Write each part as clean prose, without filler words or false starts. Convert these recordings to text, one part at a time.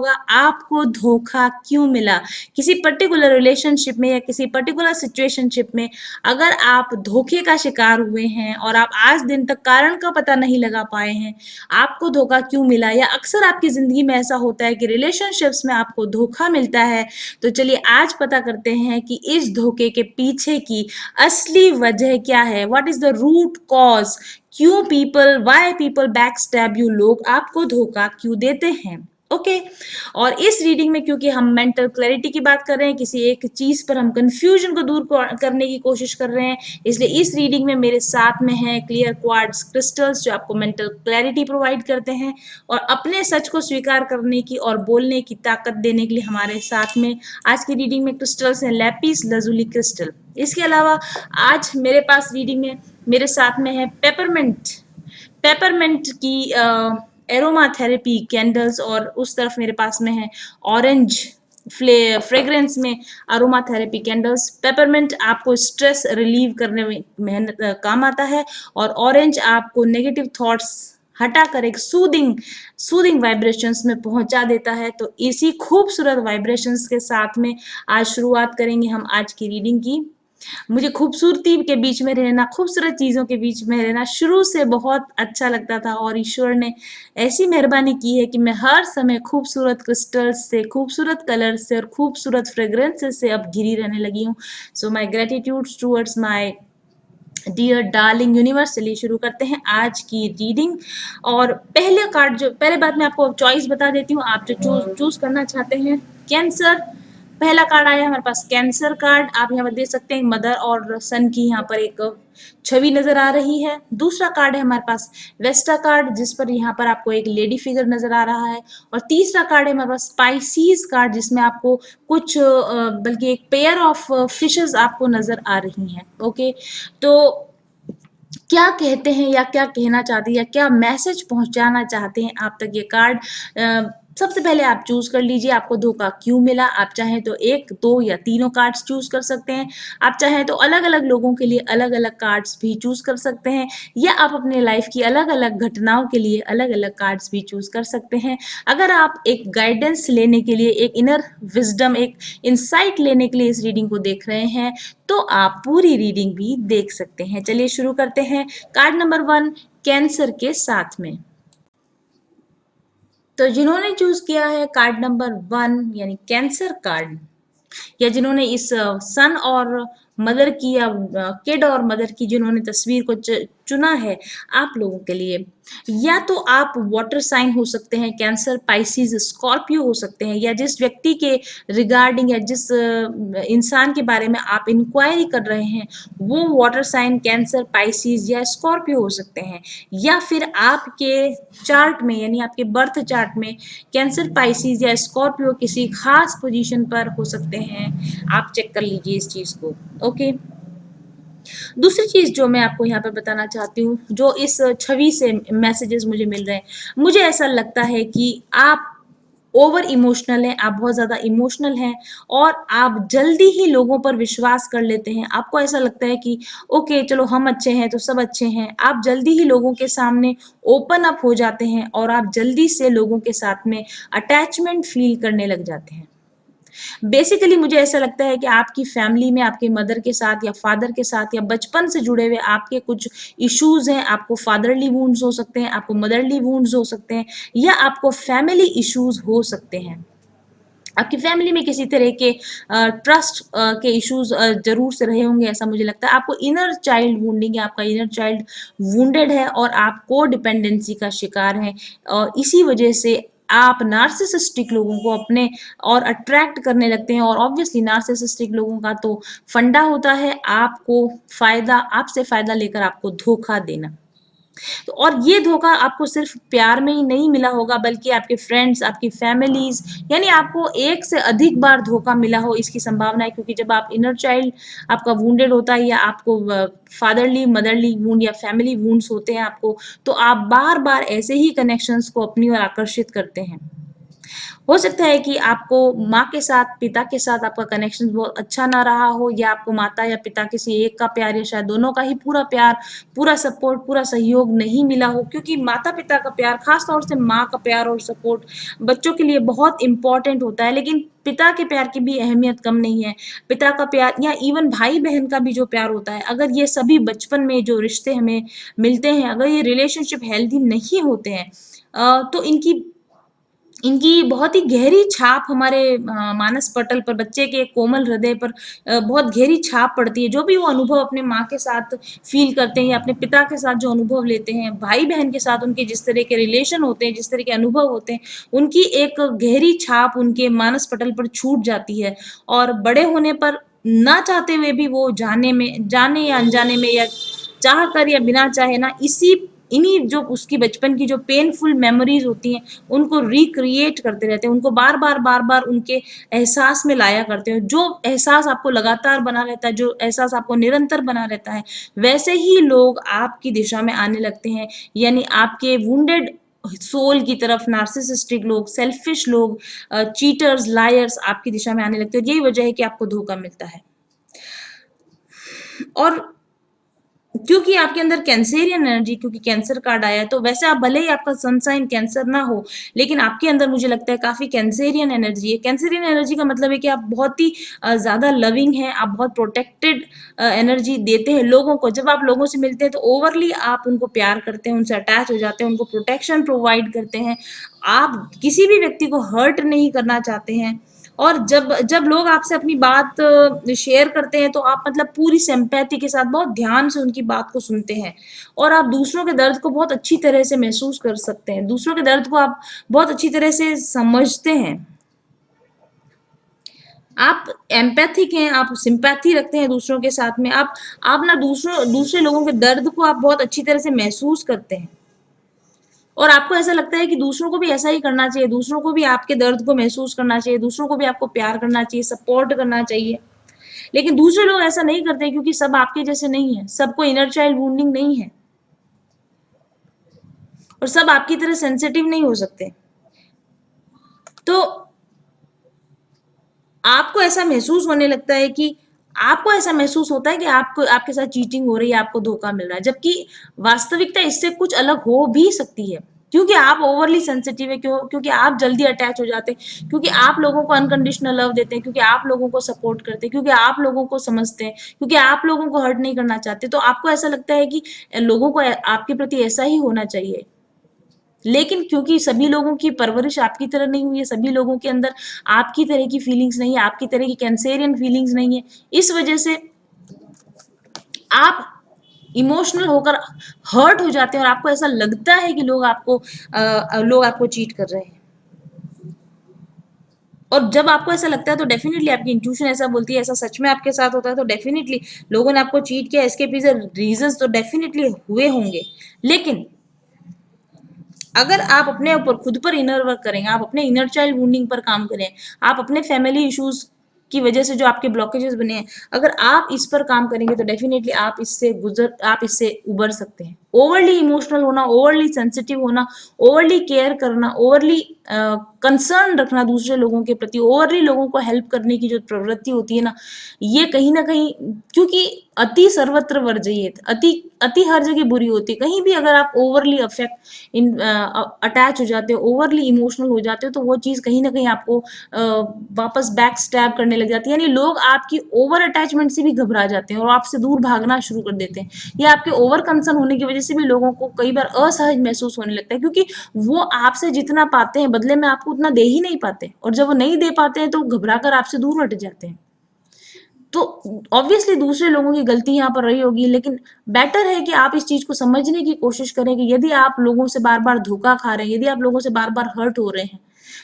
होगा आपको धोखा क्यों मिला। किसी पर्टिकुलर रिलेशनशिप में या किसी पर्टिकुलर सिचुएशनशिप में अगर आप धोखे का शिकार हुए हैं और आप आज दिन तक कारण का पता नहीं लगा पाए हैं, आपको धोखा क्यों मिला, या अक्सर आपकी जिंदगी में ऐसा होता है कि रिलेशनशिप्स में आपको धोखा मिलता है, तो चलिए आज पता करते हैं कि इस धोखे के पीछे की असली वजह क्या है। What is the root cause, क्यों people, why people back stab you, लोग आपको धोखा क्यों देते हैं। ओके और इस रीडिंग में क्योंकि हम मेंटल क्लैरिटी की बात कर रहे हैं, किसी एक चीज पर हम कंफ्यूजन को दूर करने की कोशिश कर रहे हैं, इसलिए इस रीडिंग में मेरे साथ में है क्लियर क्वार्ट्ज क्रिस्टल्स जो आपको मेंटल क्लैरिटी प्रोवाइड करते हैं और अपने सच को स्वीकार करने की और बोलने की ताकत देने के लिए हमारे साथ में आज की रीडिंग में क्रिस्टल्स हैं लैपिस लजुली क्रिस्टल। इसके अलावा आज मेरे पास रीडिंग में मेरे साथ में है पेपरमेंट की एरोमा थेरेपी कैंडल्स, और उस तरफ मेरे पास में है ऑरेंज फ्रेग्रेंस में अरोमा थेरेपी कैंडल्स। पेपरमेंट आपको स्ट्रेस रिलीव करने में मेहनत काम आता है और ऑरेंज आपको नेगेटिव थॉट्स हटाकर एक सूदिंग वाइब्रेशंस में पहुंचा देता है। तो इसी खूबसूरत वाइब्रेशंस के साथ में आज शुरुआत करेंगे हम आज की रीडिंग की। मुझे खूबसूरती के बीच में रहना, खूबसूरत चीज़ों के बीच में रहना शुरू से बहुत अच्छा लगता था और ईश्वर ने ऐसी मेहरबानी की है कि मैं हर समय खूबसूरत क्रिस्टल्स से, खूबसूरत कलर्स से और खूबसूरत फ्रेग्रेंसेस से अब घिरी रहने लगी हूँ। So my gratitude towards my dear darling universe. चलिए शुरू करते हैं आज की रीडिंग। और पहले कार्ड जो पहले बात मैं आपको चॉइस बता देती हूँ, आप जो चूज करना चाहते हैं। कैंसर पहला कार्ड आया हमारे पास, कैंसर कार्ड। आप यहाँ पर देख सकते हैं मदर और सन की यहाँ पर एक छवि नजर आ रही है। दूसरा कार्ड है हमारे पास वेस्टा कार्ड, जिस पर यहाँ पर आपको एक लेडी फिगर नजर आ रहा है। और तीसरा कार्ड है हमारे पास स्पाइसीज कार्ड, जिसमें आपको कुछ बल्कि एक पेयर ऑफ फिशेस आपको नजर आ रही हैं। ओके तो क्या कहते हैं या क्या कहना चाहते हैं या क्या मैसेज पहुंचाना चाहते हैं आप तक ये कार्ड। सबसे पहले आप चूज कर लीजिए आपको धोखा क्यों मिला। आप चाहें तो एक, दो या तीनों कार्ड्स चूज कर सकते हैं। आप चाहें तो अलग अलग लोगों के लिए अलग अलग कार्ड्स भी चूज कर सकते हैं, या आप अपने लाइफ की अलग अलग घटनाओं के लिए अलग अलग कार्ड्स भी चूज कर सकते हैं। अगर आप एक गाइडेंस लेने के लिए, एक इनर विजडम, एक इंसाइट लेने के लिए इस रीडिंग को देख रहे हैं, तो आप पूरी रीडिंग भी देख सकते हैं। चलिए शुरू करते हैं कार्ड नंबर 1 कैंसर के साथ में। तो जिन्होंने चूज किया है कार्ड नंबर 1 यानी कैंसर कार्ड, या जिन्होंने इस सन और मदर की या किड और मदर की जिन्होंने तस्वीर को चुना है आप लोगों के लिए, या तो आप वाटर साइन हो सकते हैं, कैंसर, पाइसिस, स्कॉर्पियो हो सकते हैं, या जिस व्यक्ति के रिगार्डिंग या जिस इंसान के बारे में आप इंक्वायरी कर रहे हैं वो वाटर साइन कैंसर, पाइसिस या स्कॉर्पियो हो सकते हैं, या फिर आपके चार्ट में यानी आपके बर्थ चार्ट में कैंसर, पाइसिस या स्कॉर्पियो किसी खास पोजीशन पर हो सकते हैं। आप चेक कर लीजिए इस चीज को। ओके दूसरी चीज जो मैं आपको यहाँ पर बताना चाहती हूँ, जो इस छवि से मैसेजेस मुझे मिल रहे हैं, मुझे ऐसा लगता है कि आप ओवर इमोशनल हैं, आप बहुत ज्यादा इमोशनल हैं और आप जल्दी ही लोगों पर विश्वास कर लेते हैं। आपको ऐसा लगता है कि ओके चलो हम अच्छे हैं तो सब अच्छे हैं। आप जल्दी ही लोगों के सामने ओपन अप हो जाते हैं और आप जल्दी से लोगों के साथ में अटैचमेंट फील करने लग जाते हैं। बेसिकली मुझे ऐसा लगता है कि आपकी फैमिली में आपके मदर के साथ या फादर के साथ या बचपन से जुड़े हुए आपके कुछ इश्यूज हैं। आपको फादरली वुंड्स हो सकते हैं, आपको मदरली वुंड्स हो सकते हैं, या आपको फैमिली इश्यूज हो सकते हैं। आपकी फैमिली में किसी तरह के ट्रस्ट के इश्यूज जरूर से रहे होंगे, ऐसा मुझे लगता है। आपको इनर चाइल्ड वुंडिंग है, आपका इनर चाइल्ड वुंडेड है और आप को डिपेंडेंसी का शिकार हैं, और इसी वजह से आप नार्सिसिस्टिक लोगों को अपने और अट्रैक्ट करने लगते हैं। और ऑब्वियसली नार्सिसिस्टिक लोगों का तो फंडा होता है आपको आपसे फायदा लेकर आपको धोखा देना। तो और ये धोखा आपको सिर्फ प्यार में ही नहीं मिला होगा, बल्कि आपके फ्रेंड्स, आपकी फैमिलीज, यानी आपको एक से अधिक बार धोखा मिला हो इसकी संभावना है। क्योंकि जब आप इनर चाइल्ड आपका वुंडेड होता है या आपको फादरली मदरली वुंड या फैमिली वुंड्स होते हैं आपको, तो आप बार बार ऐसे ही कनेक्शंस को अपनी ओर आकर्षित करते हैं। हो सकता है कि आपको माँ के साथ, पिता के साथ आपका कनेक्शन बहुत अच्छा ना रहा हो, या आपको माता या पिता किसी एक का प्यार या शायद दोनों का ही पूरा प्यार, पूरा सपोर्ट, पूरा सहयोग नहीं मिला हो, क्योंकि माता-पिता का प्यार, खास तौर से माँ का प्यार और सपोर्ट बच्चों के लिए बहुत इम्पोर्टेंट होता है, लेकिन पिता के प्यार की भी अहमियत कम नहीं है। पिता का प्यार या इवन भाई-बहन का भी जो प्यार होता है, अगर ये सभी बचपन में जो रिश्ते हमें मिलते हैं, अगर ये रिलेशनशिप हेल्दी नहीं होते हैं, तो इनकी इनकी बहुत ही गहरी छाप हमारे मानस पटल पर, बच्चे के कोमल हृदय पर बहुत गहरी छाप पड़ती है। जो भी वो अनुभव अपने माँ के साथ फ़ील करते हैं या अपने पिता के साथ जो अनुभव लेते हैं, भाई-बहन के साथ उनके जिस तरह के रिलेशन होते हैं, जिस तरह के अनुभव होते हैं, उनकी एक गहरी छाप उनके मानस पटल पर छूट जाती है, और बड़े होने पर ना चाहते हुए भी वो जाने या अनजाने में, या चाह कर या बिना चाहे ना, इन्हीं जो उसकी बचपन की जो पेनफुल मेमोरीज होती हैं, उनको रिक्रिएट करते रहते हैं, उनको बार बार बार बार उनके एहसास में लाया करते हैं। जो एहसास आपको लगातार बना रहता है, जो एहसास आपको निरंतर बना रहता है, वैसे ही लोग आपकी दिशा में आने लगते हैं, यानी आपके वुंडेड सोल की तरफ नार्सिसिस्टिक लोग, सेल्फिश लोग, चीटर्स, लायर्स आपकी दिशा में आने लगते हैं। यही वजह है कि आपको धोखा मिलता है। और क्योंकि आपके अंदर कैंसेरियन एनर्जी, क्योंकि कैंसर कार्ड आया है, तो वैसे आप भले ही आपका सन साइन कैंसर ना हो, लेकिन आपके अंदर मुझे लगता है काफ़ी कैंसेरियन एनर्जी है। कैंसेरियन एनर्जी का मतलब है कि आप बहुत ही ज़्यादा लविंग हैं, आप बहुत प्रोटेक्टेड एनर्जी देते हैं लोगों को। जब आप लोगों से मिलते हैं तो ओवरली आप उनको प्यार करते हैं, उनसे अटैच हो जाते हैं, उनको प्रोटेक्शन प्रोवाइड करते हैं। आप किसी भी व्यक्ति को हर्ट नहीं करना चाहते हैं, और जब जब लोग आपसे अपनी बात शेयर करते हैं, तो आप मतलब पूरी सिंपैथी के साथ बहुत ध्यान से उनकी बात को सुनते हैं, और आप दूसरों के दर्द को बहुत अच्छी तरह से महसूस कर सकते हैं, दूसरों के दर्द को आप बहुत अच्छी तरह से समझते हैं। आप एम्पैथिक हैं, आप सिंपैथी रखते हैं दूसरों के साथ में, आप ना दूसरे लोगों के दर्द को आप बहुत अच्छी तरह से महसूस करते हैं, और आपको ऐसा लगता है कि दूसरों को भी ऐसा ही करना चाहिए, दूसरों को भी आपके दर्द को महसूस करना चाहिए, दूसरों को भी आपको प्यार करना चाहिए, सपोर्ट करना चाहिए। लेकिन दूसरे लोग ऐसा नहीं करते, क्योंकि सब आपके जैसे नहीं है, सबको इनर चाइल्ड वूंडिंग नहीं है, और सब आपकी तरह सेंसिटिव नहीं हो सकते। तो आपको ऐसा महसूस होने लगता है कि आपको ऐसा महसूस होता है कि आपको आपके साथ चीटिंग हो रही है, आपको धोखा मिल रहा है, जबकि वास्तविकता इससे कुछ अलग हो भी सकती है, क्योंकि आप ओवरली सेंसिटिव है, क्योंकि आप जल्दी अटैच हो जाते हैं, क्योंकि आप लोगों को अनकंडीशनल लव देते हैं, क्योंकि आप लोगों को सपोर्ट करते हैं, क्योंकि आप लोगों को समझते हैं, क्योंकि आप लोगों को हर्ट नहीं करना चाहते, तो आपको ऐसा लगता है कि लोगों को आपके प्रति ऐसा ही होना चाहिए। लेकिन क्योंकि सभी लोगों की परवरिश आपकी तरह नहीं हुई है, सभी लोगों के अंदर आपकी तरह की फीलिंग्स नहीं है, आपकी तरह की कैंसेरियन फीलिंग्स नहीं है, इस वजह से आप इमोशनल होकर हर्ट हो जाते हैं, और आपको ऐसा लगता है कि लोग आपको चीट कर रहे हैं। और जब आपको ऐसा लगता है, तो डेफिनेटली आपकी इंट्यूशन ऐसा बोलती है, ऐसा सच में आपके साथ होता है, तो डेफिनेटली लोगों ने आपको चीट किया, इसके पीछे रीजंस तो डेफिनेटली हुए होंगे। लेकिन अगर आप अपने ऊपर खुद पर इनर वर्क करेंगे, आप अपने इनर चाइल्ड वुंडिंग पर काम करें, आप अपने फैमिली इश्यूज की वजह से जो आपके ब्लॉकेजेस बने हैं, अगर आप इस पर काम करेंगे, तो डेफिनेटली आप इससे उबर सकते हैं। ओवरली इमोशनल होना, ओवरली सेंसिटिव होना, ओवरली केयर करना, ओवरली कंसर्न रखना दूसरे लोगों के प्रति, ओवरली लोगों को हेल्प करने की जो प्रवृत्ति होती है ये कहीं ना कहीं, क्योंकि अति सर्वत्र वर्जयेत, अति अति हर जगह बुरी होती है। कहीं भी अगर आप ओवरली अटैच हो जाते हो, ओवरली इमोशनल हो जाते हो, तो वो चीज़ कहीं ना कहीं आपको वापस बैक स्टैब करने लग जाती है, यानी लोग आपकी ओवर अटैचमेंट से भी घबरा जाते हैं और आपसे दूर भागना शुरू कर देते हैं, या आपके ओवर कंसर्न होने की वजह से भी लोगों को कई बार असहज महसूस होने लगता है, क्योंकि वो आपसे जितना पाते हैं बदले में आपको उतना दे ही नहीं पाते, और जब वो नहीं दे पाते हैं तो घबरा कर आपसे दूर हट जाते हैं। तो ऑब्वियसली दूसरे लोगों की गलती यहाँ पर रही होगी, लेकिन बेटर है कि आप इस चीज को समझने की कोशिश करें कि यदि आप लोगों से बार बार धोखा खा रहे हैं, यदि आप लोगों से बार बार हर्ट हो रहे हैं,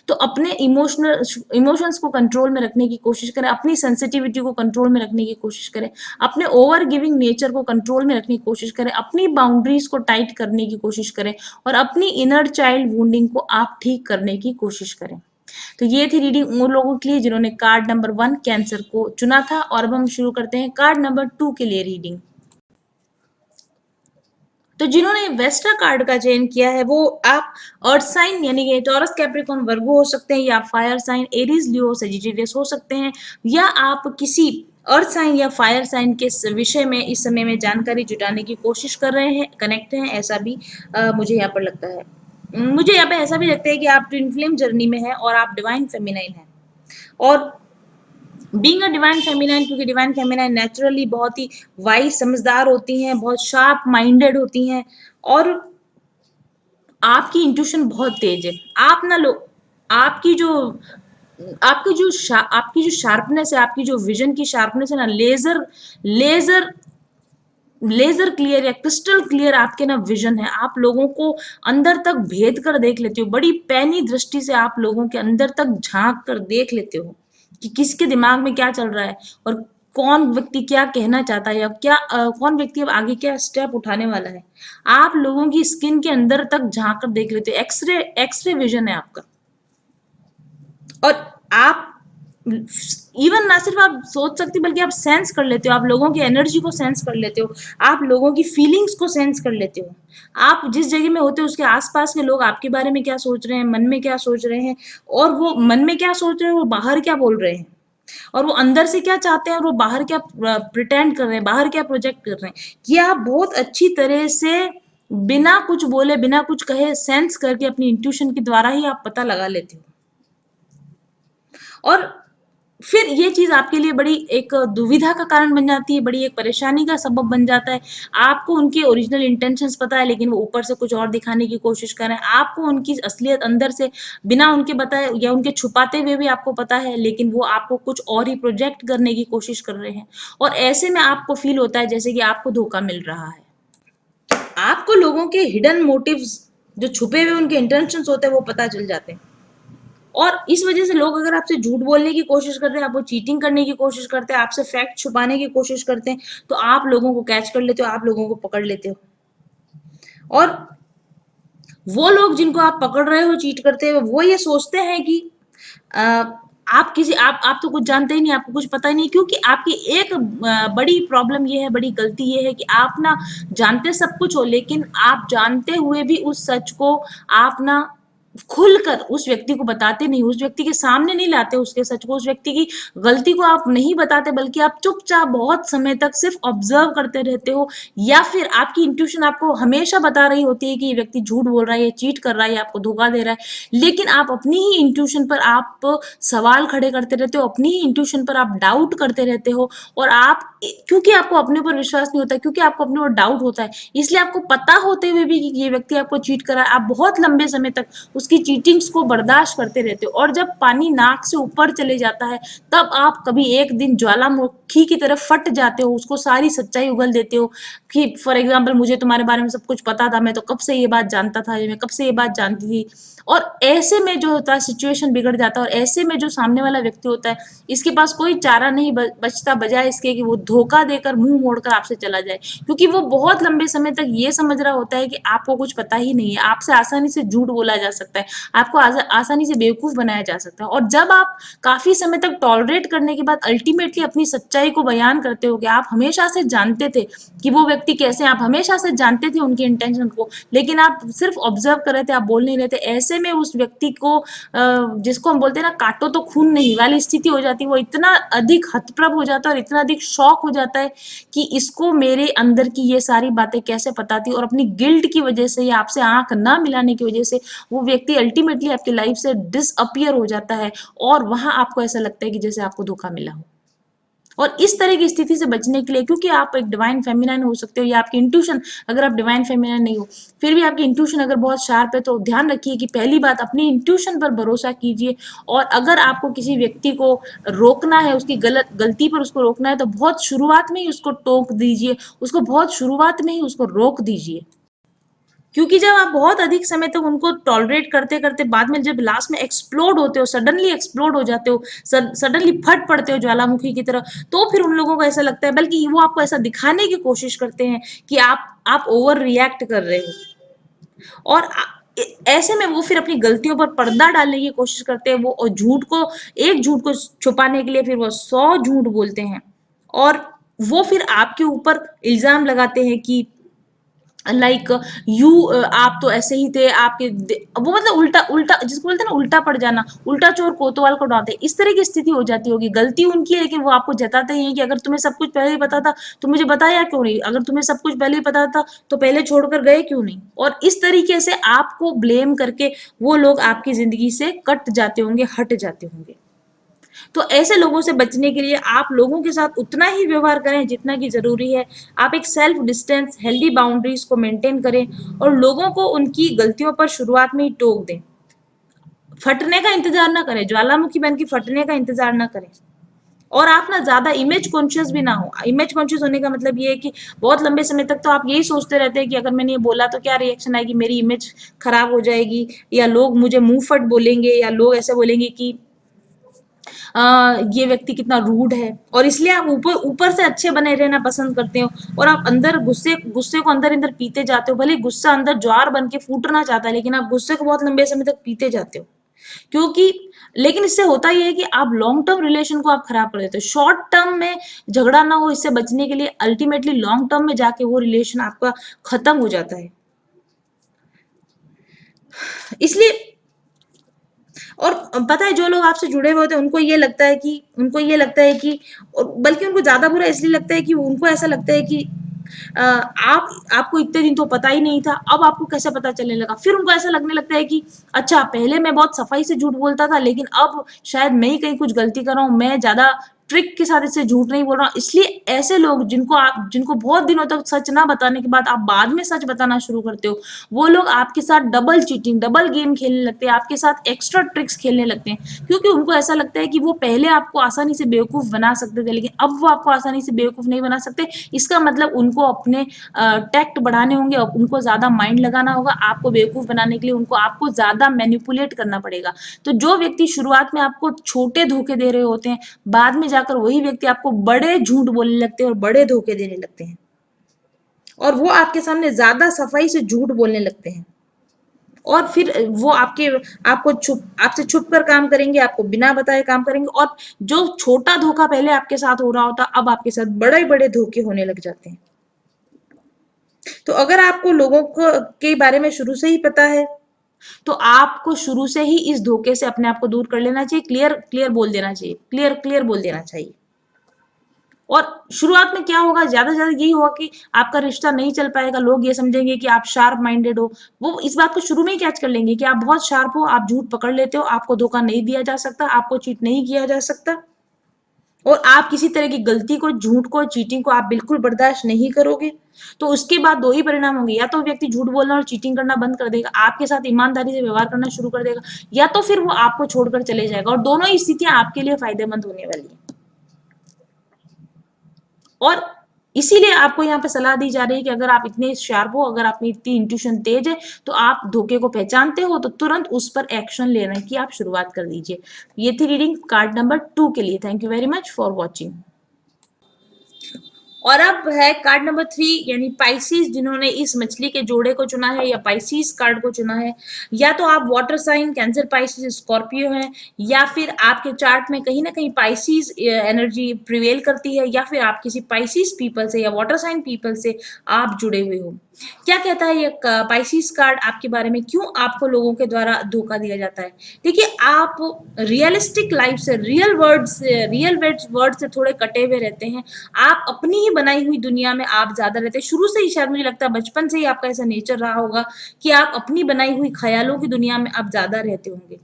तो अपने इमोशंस को कंट्रोल में रखने की कोशिश करें, अपनी सेंसिटिविटी को कंट्रोल में रखने की कोशिश करें, अपने ओवर गिविंग नेचर को कंट्रोल में रखने की कोशिश करें, अपनी बाउंड्रीज को टाइट करने की कोशिश करें, और अपनी इनर चाइल्ड वुंडिंग को आप ठीक करने की कोशिश करें। तो ये थी रीडिंग उन लोगों के लिए जिन्होंने कार्ड नंबर 1 कैंसर को चुना था, और अब हम शुरू करते हैं कार्ड नंबर 2 के लिए रीडिंग। तो जिन्होंने वेस्टा कार्ड का चयन किया है वो आप अर्थ साइन यानी कि टॉरस, कैप्रिकॉर्न, वर्गो हो सकते हैं, या फायर साइन एरीज, लियो, सेजिटेरियस हो सकते हैं, या आप किसी अर्थ साइन या फायर साइन के विषय में इस समय में जानकारी जुटाने की कोशिश कर रहे हैं, कनेक्ट हैं, ऐसा भी मुझे यहाँ पर लगता है। मुझे यहाँ पे ऐसा भी लगता है कि आप ट्विन फ्लेम जर्नी में हैं और आप डिवाइन फेमिनाइन हैं। और बीइंग अ डिवाइन फेमिनाइन, क्योंकि डिवाइन फेमिनाइन नेचुरली बहुत ही वाइज, समझदार होती हैं, बहुत शार्प माइंडेड होती हैं, और आपकी इंट्यूशन बहुत तेज है। आप ना लो आपकी जो आपकी जो शार्पनेस है, आपकी जो विजन की शार्पनेस है ना, लेजर लेजर लेजर क्लियर या क्रिस्टल क्लियर आपके ना विजन है। आप लोगों को अंदर तक भेद कर देख लेते हो, बड़ी पैनी दृष्टि से आप लोगों के अंदर तक झांक कर देख लेते हो कि किसके दिमाग में क्या चल रहा है, और कौन व्यक्ति क्या कहना चाहता है, या क्या कौन व्यक्ति अब आगे क्या स्टेप उठाने वाला है। आप लोगों की स्किन के अंदर तक झांक कर देख लेते हो। एक्सरे विजन है आपका। और आप इवन ना सिर्फ आप सोच सकते बल्कि आप सेंस कर लेते हो, आप लोगों की एनर्जी को सेंस कर लेते हो, आप लोगों की फीलिंग्स को सेंस कर लेते हो। आप जिस जगह में होते हो उसके आसपास के लोग आपके बारे में क्या सोच रहे हैं, मन में क्या सोच रहे हैं, और वो मन में क्या सोच रहे हैं, वो बाहर क्या बोल रहे हैं, और वो अंदर से क्या चाहते हैं, और वो बाहर क्या प्रिटेंड कर रहे हैं, बाहर क्या प्रोजेक्ट कर रहे हैं, ये आप बहुत अच्छी तरह से बिना कुछ बोले, बिना कुछ कहे, सेंस करके अपनी इंट्यूशन के द्वारा ही आप पता लगा लेते हो। और फिर ये चीज आपके लिए बड़ी एक दुविधा का कारण बन जाती है, बड़ी एक परेशानी का सबब बन जाता है। आपको उनके ओरिजिनल इंटेंशंस पता है, लेकिन वो ऊपर से कुछ और दिखाने की कोशिश कर रहे हैं। आपको उनकी असलियत अंदर से बिना उनके बताए या उनके छुपाते हुए भी आपको पता है, लेकिन वो आपको कुछ और ही प्रोजेक्ट करने की कोशिश कर रहे हैं। और ऐसे में आपको फील होता है जैसे कि आपको धोखा मिल रहा है। आपको लोगों के हिडन मोटिव्स, जो छुपे हुए उनके इंटेंशंस होते हैं, वो पता चल जाते हैं। और इस वजह से लोग अगर आपसे झूठ बोलने की कोशिश करते हैं, आपको चीटिंग करने की कोशिश करते हैं, आपसे फैक्ट छुपाने की कोशिश करते हैं, तो आप लोगों को कैच कर लेते हो, आप लोगों को पकड़ लेते हो। और वो लोग जिनको आप पकड़ रहे हो चीट करते हुए, वो ये सोचते हैं कि आप तो कुछ जानते ही नहीं, आपको कुछ पता ही नहीं, क्योंकि आपकी एक बड़ी प्रॉब्लम ये है, बड़ी गलती ये है कि आप ना जानते सब कुछ हो, लेकिन आप जानते हुए भी उस सच को आप ना खुलकर उस व्यक्ति को बताते नहीं, उस व्यक्ति के सामने नहीं लाते उसके सच को, उस व्यक्ति की गलती को आप नहीं बताते, बल्कि आप चुपचाप बहुत समय तक सिर्फ ऑब्जर्व करते रहते हो, या फिर आपकी इंट्यूशन आपको हमेशा बता रही होती है कि ये व्यक्ति झूठ बोल रहा है, ये चीट कर रहा है, आपको धोखा दे रहा है, लेकिन आप अपनी ही इंट्यूशन पर आप सवाल खड़े करते रहते हो, अपनी ही इंट्यूशन पर आप डाउट करते रहते हो। और आप, क्योंकि आपको अपने ऊपर विश्वास नहीं होता, क्योंकि आपको अपने ऊपर डाउट होता है, इसलिए आपको पता होते हुए भी कि ये व्यक्ति आपको चीट कर रहा है, आप बहुत लंबे समय तक उसकी चीटिंग्स को बर्दाश्त करते रहते हो। और जब पानी नाक से ऊपर चले जाता है, तब आप कभी एक दिन ज्वालामुखी की तरफ फट जाते हो, उसको सारी सच्चाई उगल देते हो कि फॉर एग्जाम्पल मुझे तुम्हारे बारे में सब कुछ पता था, मैं तो कब से ये बात जानता था, मैं कब से ये बात जानती थी। और ऐसे में जो होता है, सिचुएशन बिगड़ जाता है, और ऐसे में जो सामने वाला व्यक्ति होता है, इसके पास कोई चारा नहीं बचता बजाय इसके कि वो धोखा देकर, मुंह मोड़कर आपसे चला जाए, क्योंकि वो बहुत लंबे समय तक ये समझ रहा होता है कि आपको कुछ पता ही नहीं है, आपसे आसानी से झूठ बोला जा सकता है, आपको आसानी से बेवकूफ बनाया जा सकता है। और जब आप काफी समय तक टॉलरेट करने के बाद अल्टीमेटली अपनी सच्चाई को बयान करते हो कि आप हमेशा से जानते थे कि वो व्यक्ति कैसे, आप हमेशा से जानते थे उनके इंटेंशन को, लेकिन आप सिर्फ ऑब्जर्व कर रहे थे, आप बोल नहीं रहे थे, ऐसे में उस व्यक्ति को जिसको हम बोलते हैं ना काटो तो खून नहीं वाली स्थिति हो जाती है, वो इतना अधिक हतप्रभ हो जाता है और इतना अधिक शॉक हो जाता है कि इसको मेरे अंदर की ये सारी बातें कैसे पता थी, और अपनी गिल्ट की वजह से या आपसे आंख ना मिलाने की वजह से वो व्यक्ति अल्टीमेटली आपकी लाइफ से डिसअपियर हो जाता है, और वहां आपको ऐसा लगता है कि जैसे आपको धोखा मिला हो। और इस तरह की स्थिति से बचने के लिए, क्योंकि आप एक डिवाइन फेमिनाइन हो सकते हो, या आपकी इंट्यूशन, अगर आप डिवाइन फेमिनाइन नहीं हो फिर भी आपकी इंट्यूशन अगर बहुत शार्प है, तो ध्यान रखिए कि पहली बात अपनी इंट्यूशन पर भरोसा कीजिए। और अगर आपको किसी व्यक्ति को रोकना है, उसकी गलती पर उसको रोकना है, तो बहुत शुरुआत में ही उसको टोक दीजिए, उसको बहुत शुरुआत में ही उसको रोक दीजिए। क्योंकि जब आप बहुत अधिक समय तक उनको टॉलरेट करते करते बाद में जब लास्ट में एक्सप्लोड होते हो, सडनली एक्सप्लोड हो जाते हो, सडनली फट पड़ते हो ज्वालामुखी की तरह, तो फिर उन लोगों को ऐसा लगता है, बल्कि वो आपको ऐसा दिखाने की कोशिश करते हैं कि आप ओवर रिएक्ट कर रहे हो। और ऐसे में वो फिर अपनी गलतियों पर पर्दा डालने की कोशिश करते हैं, वो एक झूठ को छुपाने के लिए फिर वो 100 झूठ बोलते हैं। और वो फिर आपके ऊपर इल्जाम लगाते हैं कि लाइक यू आप तो ऐसे ही थे, आपके वो मतलब उल्टा उल्टा जिसको बोलते हैं ना उल्टा पड़ जाना, उल्टा चोर कोतवाल को डांटे, इस तरह की स्थिति हो जाती होगी। गलती उनकी है लेकिन वो आपको जताते ही हैं कि अगर तुम्हें सब कुछ पहले ही पता था तो मुझे बताया क्यों नहीं, अगर तुम्हें सब कुछ पहले ही पता था तो पहले छोड़कर गए क्यों नहीं। और इस तरीके से आपको ब्लेम करके वो लोग आपकी जिंदगी से कट जाते होंगे, हट जाते होंगे। तो ऐसे लोगों से बचने के लिए आप लोगों के साथ उतना ही व्यवहार करें जितना कि ज़रूरी है। आप एक सेल्फ डिस्टेंस, हेल्दी बाउंड्रीज को मेंटेन करें और लोगों को उनकी गलतियों पर शुरुआत में ही टोक दें। फटने का इंतजार ना करें, ज्वालामुखी बन के फटने का इंतजार ना करें। और आप ना ज्यादा इमेज कॉन्शियस भी ना हो। इमेज कॉन्शियस होने का मतलब ये है कि बहुत लंबे समय तक तो आप यही सोचते रहते हैं कि अगर मैंने ये बोला तो क्या रिएक्शन आएगी, मेरी इमेज खराब हो जाएगी, या लोग मुझे मुंह फट बोलेंगे, या लोग ऐसे बोलेंगे कि ये व्यक्ति कितना रूड है। और इसलिए आप ऊपर ऊपर से अच्छे बने रहना पसंद करते हो और आप अंदर गुस्से गुस्से को अंदर अंदर पीते जाते हो। भले गुस्सा अंदर ज्वार बन के फूटना चाहता है लेकिन आप गुस्से को बहुत लंबे समय तक पीते जाते हो, क्योंकि लेकिन इससे होता यह है कि आप लॉन्ग टर्म रिलेशन को आप खराब कर देते हो। शॉर्ट टर्म में झगड़ा ना हो इससे बचने के लिए अल्टीमेटली लॉन्ग टर्म में जाके वो रिलेशन आपका खत्म हो जाता है। इसलिए और पता है जो लोग आपसे जुड़े हुए होते हैं उनको ये लगता है कि और बल्कि उनको ज्यादा बुरा इसलिए लगता है कि उनको ऐसा लगता है कि आप आपको इतने दिन तो पता ही नहीं था, अब आपको कैसे पता चलने लगा। फिर उनको ऐसा लगने लगता है कि अच्छा पहले मैं बहुत सफाई से झूठ बोलता था लेकिन अब शायद मैं ही कहीं कुछ गलती कर रहा हूँ, मैं ज्यादा ट्रिक के साथ इससे झूठ नहीं बोल रहा हूँ। इसलिए ऐसे लोग जिनको बहुत दिनों तक सच ना बताने के बाद आप बाद में सच बताना शुरू करते हो, वो लोग आपके साथ डबल चीटिंग, डबल गेम खेलने लगते हैं, आपके साथ एक्स्ट्रा ट्रिक्स खेलने लगते हैं, क्योंकि उनको ऐसा लगता है कि वो पहले आपको आसानी से बेवकूफ बना सकते थे लेकिन अब वो आपको आसानी से बेवकूफ नहीं बना सकते। इसका मतलब उनको अपने टैक्ट बढ़ाने होंगे, उनको ज्यादा माइंड लगाना होगा आपको बेवकूफ बनाने के लिए, उनको आपको ज्यादा मैनिपुलेट करना पड़ेगा। तो जो व्यक्ति शुरुआत में आपको छोटे धोखे दे रहे होते हैं, बाद में जाकर वही व्यक्ति आपको बड़े झूठ बोलने लगते हैं और बड़े धोखे देने लगते हैं, और वो आपके सामने ज्यादा सफाई से झूठ बोलने लगते हैं। और फिर वो आपसे छुप कर काम करेंगे, आपको बिना बताए काम करेंगे, और जो छोटा धोखा पहले आपके साथ हो रहा होता अब आपके साथ बड़े बड़े धोखे होने लग जाते हैं। तो अगर आपको लोगों को के बारे में शुरू से ही पता है तो आपको शुरू से ही इस धोखे से अपने आप को दूर कर लेना चाहिए। क्लियर क्लियर बोल देना चाहिए, क्लियर क्लियर बोल देना चाहिए। और शुरुआत में क्या होगा, ज्यादा से ज्यादा यही होगा कि आपका रिश्ता नहीं चल पाएगा, लोग ये समझेंगे कि आप शार्प माइंडेड हो। वो इस बात को शुरू में ही कैच कर लेंगे कि आप बहुत शार्प हो, आप झूठ पकड़ लेते हो, आपको धोखा नहीं दिया जा सकता, आपको चीट नहीं किया जा सकता, और आप किसी तरह की गलती को, झूठ को, चीटिंग को आप बिल्कुल बर्दाश्त नहीं करोगे। तो उसके बाद दो ही परिणाम होंगे, या तो व्यक्ति झूठ बोलना और चीटिंग करना बंद कर देगा, आपके साथ ईमानदारी से व्यवहार करना शुरू कर देगा, या तो फिर वो आपको छोड़कर चले जाएगा, और दोनों ही स्थितियां आपके लिए फायदेमंद होने वाली है। और इसीलिए आपको यहाँ पे सलाह दी जा रही है कि अगर आप इतने शार्प हो, अगर आप में इतनी इंट्यूशन तेज है, तो आप धोखे को पहचानते हो तो तुरंत उस पर एक्शन लेने की आप शुरुआत कर दीजिए। ये थी रीडिंग कार्ड नंबर 2 के लिए। Thank you very much for watching. और अब है कार्ड नंबर 3 यानी पाइसिस, जिन्होंने इस मछली के जोड़े को चुना है या पाइसिस कार्ड को चुना है। या तो आप water sign Cancer, Pisces, Scorpio हैं, या फिर आपके चार्ट में कहीं ना कहीं पाइसिस एनर्जी प्रिवेल करती है, या फिर आप किसी पाइसिस पीपल से या वाटर साइन पीपल से आप जुड़े हुए हो। क्या कहता है ये पाइसिस कार्ड आपके बारे में, क्यों आपको लोगों के द्वारा धोखा दिया जाता है? देखिए, आप रियलिस्टिक लाइफ से, रियल वर्ड से थोड़े कटे हुए रहते हैं। आप अपनी ही बनाई हुई दुनिया में आप ज्यादा रहते हैं। शुरू से ही शायद मुझे लगता है बचपन से ही आपका ऐसा नेचर रहा होगा कि आप अपनी बनाई हुई ख्यालों की दुनिया में आप ज्यादा रहते होंगे।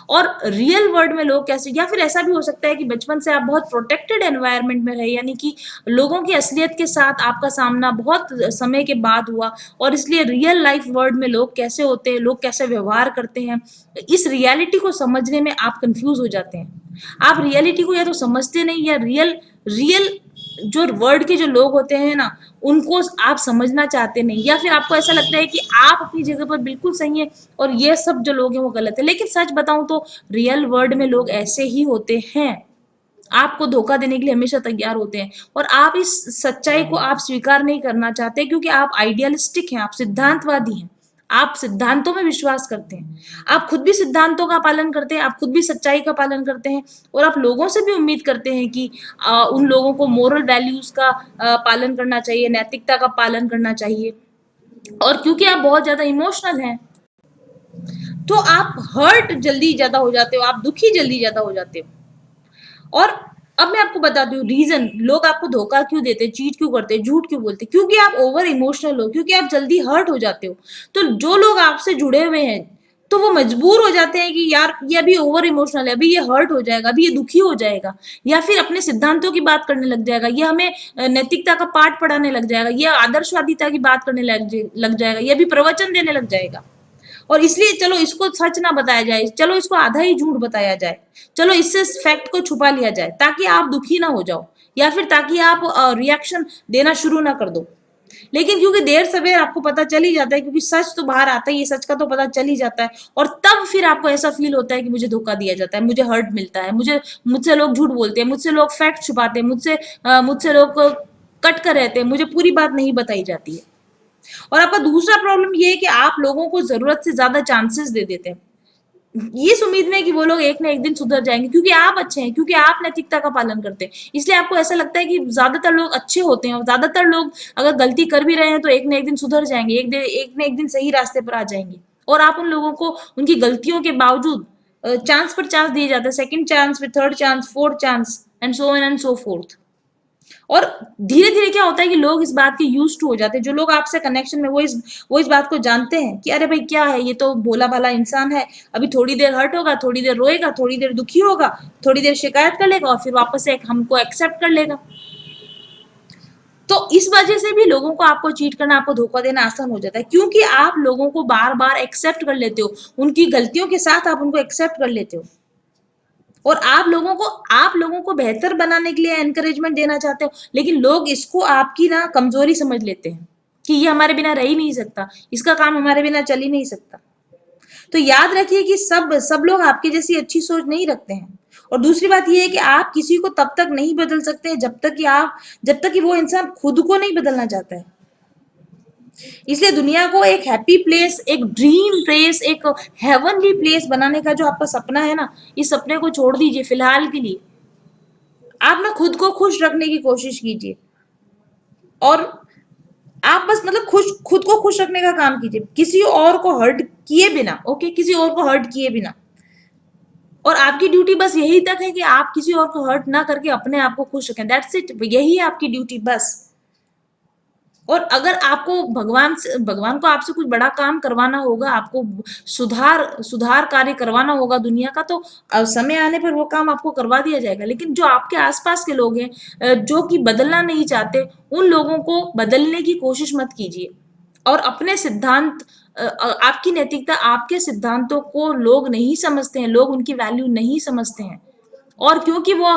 और रियल वर्ल्ड में लोग कैसे, या फिर ऐसा भी हो सकता है कि बचपन से आप बहुत प्रोटेक्टेड एनवायरनमेंट में रहे, यानी कि लोगों की असलियत के साथ आपका सामना बहुत समय के बाद हुआ, और इसलिए रियल लाइफ वर्ल्ड में लोग कैसे होते हैं, लोग कैसे व्यवहार करते हैं, इस रियलिटी को समझने में आप कंफ्यूज हो जाते हैं। आप रियलिटी को या तो समझते नहीं, या रियल रियल जो वर्ल्ड के जो लोग होते हैं ना, उनको आप समझना चाहते नहीं, या फिर आपको ऐसा लगता है कि आप अपनी जगह पर बिल्कुल सही है और ये सब जो लोग हैं वो गलत है। लेकिन सच बताऊं तो रियल वर्ल्ड में लोग ऐसे ही होते हैं, आपको धोखा देने के लिए हमेशा तैयार होते हैं, और आप इस सच्चाई को आप स्वीकार नहीं करना चाहते क्योंकि आप आइडियलिस्टिक हैं, आप सिद्धांतवादी हैं, आप सिद्धांतों में विश्वास करते हैं, आप खुद भी सिद्धांतों का पालन करते हैं, आप खुद भी सच्चाई का पालन करते हैं, और आप लोगों से भी उम्मीद करते हैं कि उन लोगों को मोरल वैल्यूज का पालन करना चाहिए, नैतिकता का पालन करना चाहिए। और क्योंकि आप बहुत ज्यादा इमोशनल हैं तो आप हर्ट जल्दी ज्यादा हो जाते हो, आप दुखी जल्दी ज्यादा हो जाते हो। और अब मैं आपको बताती हूँ रीजन लोग आपको धोखा क्यों देते हैं, चीट क्यों करते हैं, झूठ क्यों बोलते हैं, क्योंकि आप ओवर इमोशनल हो, क्योंकि आप जल्दी हर्ट हो जाते हो। तो जो लोग आपसे जुड़े हुए हैं तो वो मजबूर हो जाते हैं कि यार ये अभी ओवर इमोशनल है, अभी ये हर्ट हो जाएगा, अभी ये दुखी हो जाएगा, या फिर अपने सिद्धांतों की बात करने लग जाएगा, ये हमें नैतिकता का पाठ पढ़ाने लग जाएगा, ये आदर्शवादिता की बात करने लग जाएगा, ये भी प्रवचन देने लग जाएगा। और इसलिए चलो इसको सच ना बताया जाए, चलो इसको आधा ही झूठ बताया जाए, चलो इससे फैक्ट को छुपा लिया जाए ताकि आप दुखी ना हो जाओ, या फिर ताकि आप रिएक्शन देना शुरू ना कर दो। लेकिन क्योंकि देर सवेर आपको पता चल ही जाता है, क्योंकि सच तो बाहर आता ही है, सच का तो पता चल ही जाता है, और तब फिर आपको ऐसा फील होता है कि मुझे धोखा दिया जाता है, मुझे हर्ट मिलता है, मुझसे लोग झूठ बोलते हैं, मुझसे लोग फैक्ट छुपाते हैं, मुझसे लोग कट कर रहते हैं, मुझे पूरी बात नहीं बताई जाती है। और आपका दूसरा प्रॉब्लम ये है कि आप लोगों को जरूरत से ज्यादा चांसेस दे देते हैं, ये इस उम्मीद में कि वो लोग एक ना एक दिन सुधर जाएंगे, क्योंकि आप अच्छे हैं, क्योंकि आप नैतिकता का पालन करते हैं, इसलिए आपको ऐसा लगता है कि ज्यादातर लोग अच्छे होते हैं, और ज्यादातर लोग अगर गलती कर भी रहे हैं तो एक ना एक दिन सुधर जाएंगे, एक ना एक दिन सही रास्ते पर आ जाएंगे। और आप उन लोगों को उनकी गलतियों के बावजूद चांस पर चांस दिए जाते हैं, सेकंड चांस, फिर third chance, fourth chance, and so on and so fourth. और धीरे धीरे क्या होता है कि लोग इस बात के यूज टू हो जाते हैं, जो लोग आपसे कनेक्शन में वो इस बात को जानते हैं कि अरे भाई क्या है, ये तो भोला भाला इंसान है, अभी थोड़ी देर हर्ट होगा, थोड़ी देर रोएगा, थोड़ी देर दुखी होगा, थोड़ी देर शिकायत कर लेगा, और फिर वापस से हमको एक्सेप्ट कर लेगा। तो इस वजह से भी लोगों को आपको चीट करना, आपको धोखा देना आसान हो जाता है, क्योंकि आप लोगों को बार बार एक्सेप्ट कर लेते हो, उनकी गलतियों के साथ आप उनको एक्सेप्ट कर लेते हो, और आप लोगों को बेहतर बनाने के लिए एनकरेजमेंट देना चाहते हो, लेकिन लोग इसको आपकी ना कमजोरी समझ लेते हैं कि ये हमारे बिना रह ही नहीं सकता, इसका काम हमारे बिना चल ही नहीं सकता। तो याद रखिए कि सब लोग आपकी जैसी अच्छी सोच नहीं रखते हैं। और दूसरी बात यह है कि आप किसी को तब तक नहीं बदल सकते जब तक कि वो इंसान खुद को नहीं बदलना चाहता है। इसलिए दुनिया को एक हैप्पी प्लेस, एक ड्रीम प्लेस, एक हेवनली प्लेस बनाने का जो आपका सपना है ना, इस सपने को छोड़ दीजिए फिलहाल के लिए। आप ना खुद को खुश रखने की कोशिश कीजिए, और आप बस मतलब खुद को खुश रखने का काम कीजिए, किसी और को हर्ट किए बिना। ओके, किसी और को हर्ट किए बिना। और आपकी ड्यूटी बस यही तक है कि आप किसी और को हर्ट ना करके अपने आप को खुश रखें, दैट्स इट, यही है आपकी ड्यूटी बस। और अगर आपको भगवान को आपसे कुछ बड़ा काम करवाना होगा, आपको सुधार कार्य करवाना होगा दुनिया का, तो समय आने पर वो काम आपको करवा दिया जाएगा। लेकिन जो आपके आसपास के लोग हैं, जो कि बदलना नहीं चाहते, उन लोगों को बदलने की कोशिश मत कीजिए। और अपने सिद्धांत, आपकी नैतिकता, आपके सिद्धांतों को लोग नहीं समझते हैं, लोग उनकी वैल्यू नहीं समझते हैं। और क्योंकि वो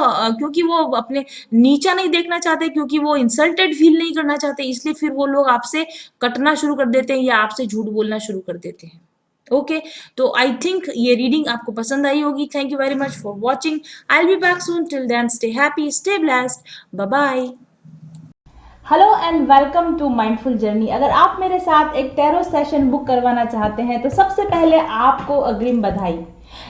अपने नीचा नहीं देखना चाहते, क्योंकि वो इंसल्टेड फील नहीं करना चाहते, इसलिए फिर वो लोग आपसे कटना शुरू कर देते हैं या आपसे झूठ बोलना शुरू कर देते हैं। ओके, तो आई थिंक ये रीडिंग आपको पसंद आई होगी। Thank you very much for watching. I will be back soon, till then stay happy, stay blessed, bye bye. Hello and welcome to mindful journey. अगर आप मेरे साथ एक टैरो सेशन बुक करवाना चाहते हैं तो सबसे पहले आपको अग्रिम बधाई।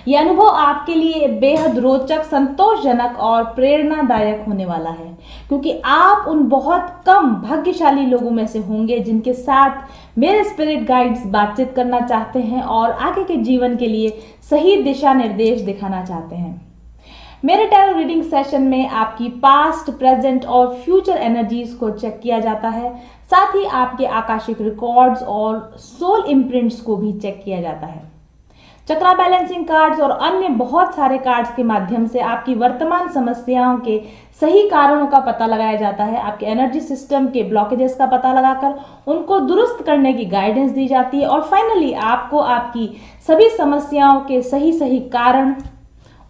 ये अनुभव आपके लिए बेहद रोचक, संतोषजनक और प्रेरणादायक होने वाला है, क्योंकि आप उन बहुत कम भाग्यशाली लोगों में से होंगे जिनके साथ मेरे स्पिरिट गाइड्स बातचीत करना चाहते हैं और आगे के जीवन के लिए सही दिशा निर्देश दिखाना चाहते हैं। मेरे टैरो रीडिंग सेशन में आपकी पास्ट, प्रेजेंट और फ्यूचर एनर्जीज को चेक किया जाता है। साथ ही आपके आकाशिक रिकॉर्ड्स और सोल इम्प्रिंट्स को भी चेक किया जाता है। चक्रा बैलेंसिंग कार्ड्स और अन्य बहुत सारे कार्ड्स के माध्यम से आपकी वर्तमान समस्याओं के सही कारणों का पता लगाया जाता है। आपके एनर्जी सिस्टम के ब्लॉकेजेस का पता लगाकर उनको दुरुस्त करने की गाइडेंस दी जाती है, और फाइनली आपको आपकी सभी समस्याओं के सही सही कारण,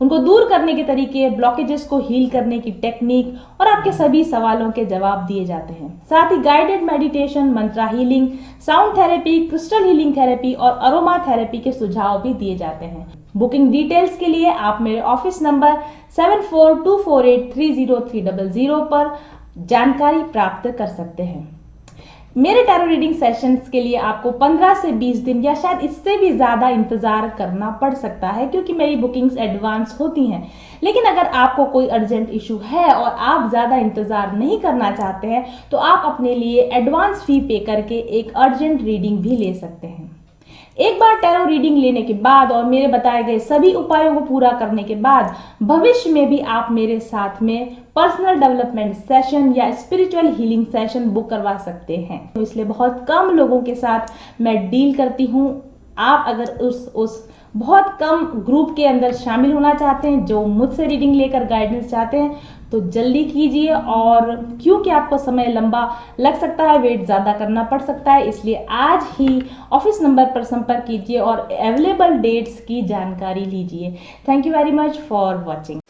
उनको दूर करने के तरीके, ब्लॉकेजेस को हील करने की टेक्निक और आपके सभी सवालों के जवाब दिए जाते हैं। साथ ही guided meditation, mantra healing, sound therapy, crystal healing therapy और अरोमा थेरेपी के सुझाव भी दिए जाते हैं। बुकिंग डिटेल्स के लिए आप मेरे ऑफिस नंबर 7424830300 पर जानकारी प्राप्त कर सकते हैं। मेरे टैरो रीडिंग सेशंस के लिए आपको 15 से 20 दिन या शायद इससे भी ज़्यादा इंतज़ार करना पड़ सकता है, क्योंकि मेरी बुकिंग्स एडवांस होती हैं। लेकिन अगर आपको कोई अर्जेंट इशू है और आप ज़्यादा इंतज़ार नहीं करना चाहते हैं, तो आप अपने लिए एडवांस फ़ी पे करके एक अर्जेंट रीडिंग भी ले सकते हैं। एक बार टैरो रीडिंग लेने के बाद और मेरे बताए गए सभी उपायों को पूरा करने के बाद भविष्य में भी आप मेरे साथ में पर्सनल डेवलपमेंट सेशन या स्पिरिचुअल हीलिंग सेशन बुक करवा सकते हैं। तो इसलिए बहुत कम लोगों के साथ मैं डील करती हूँ। आप अगर उस बहुत कम ग्रुप के अंदर शामिल होना चाहते हैं जो मुझसे रीडिंग लेकर गाइडेंस चाहते हैं, तो जल्दी कीजिए। और क्योंकि आपको समय लंबा लग सकता है, वेट ज़्यादा करना पड़ सकता है, इसलिए आज ही ऑफिस नंबर पर संपर्क कीजिए और अवेलेबल डेट्स की जानकारी लीजिए। Thank you very much for watching.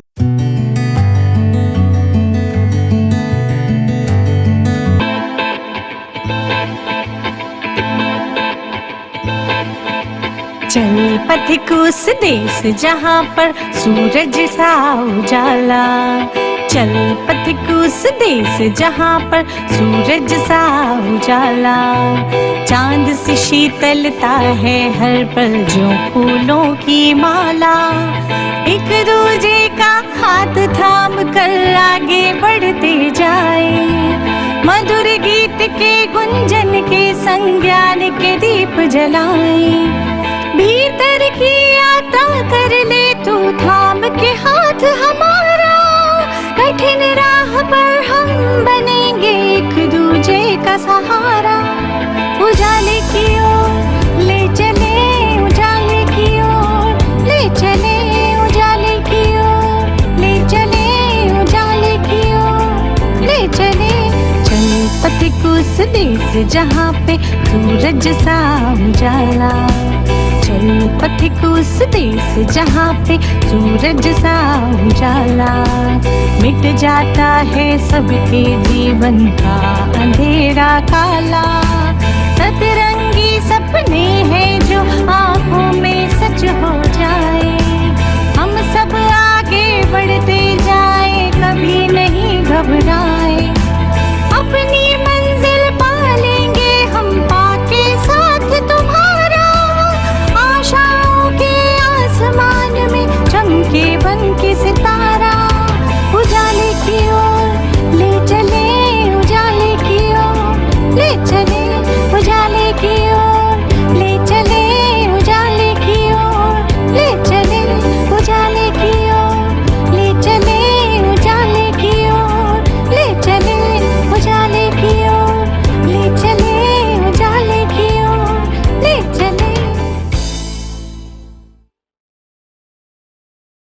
चल पथिक उस देश जहाँ पर सूरज सा उजाला, चल पथिक उस देश जहाँ पर सूरज सा उजाला, चांद सी शीतलता है हर पल जो फूलों की माला, एक दूजे का हाथ थाम कर आगे बढ़ते जाए, मधुर गीत के गुंजन के संग ज्ञान के दीप जलाए, भीतर की यात्रा कर ले तू थाम के हाथ हमारा, कठिन राह पर हम बनेंगे एक दूजे का सहारा, उजाले की ओर ले चले, उजाले की ओर ले चले, उजाले की ओर ले चले, उजाले की ओर ले चले, चल पथिक उस देश जहाँ पे सूरज सा उजाला, चल पथिक उस देश जहाँ पे सूरज सा उजाला, मिट जाता है सबके जीवन का अंधेरा काला, सतरंगी सपने हैं जो आँखों में सच हो जाए, हम सब आगे बढ़ते जाए कभी नहीं घबराए।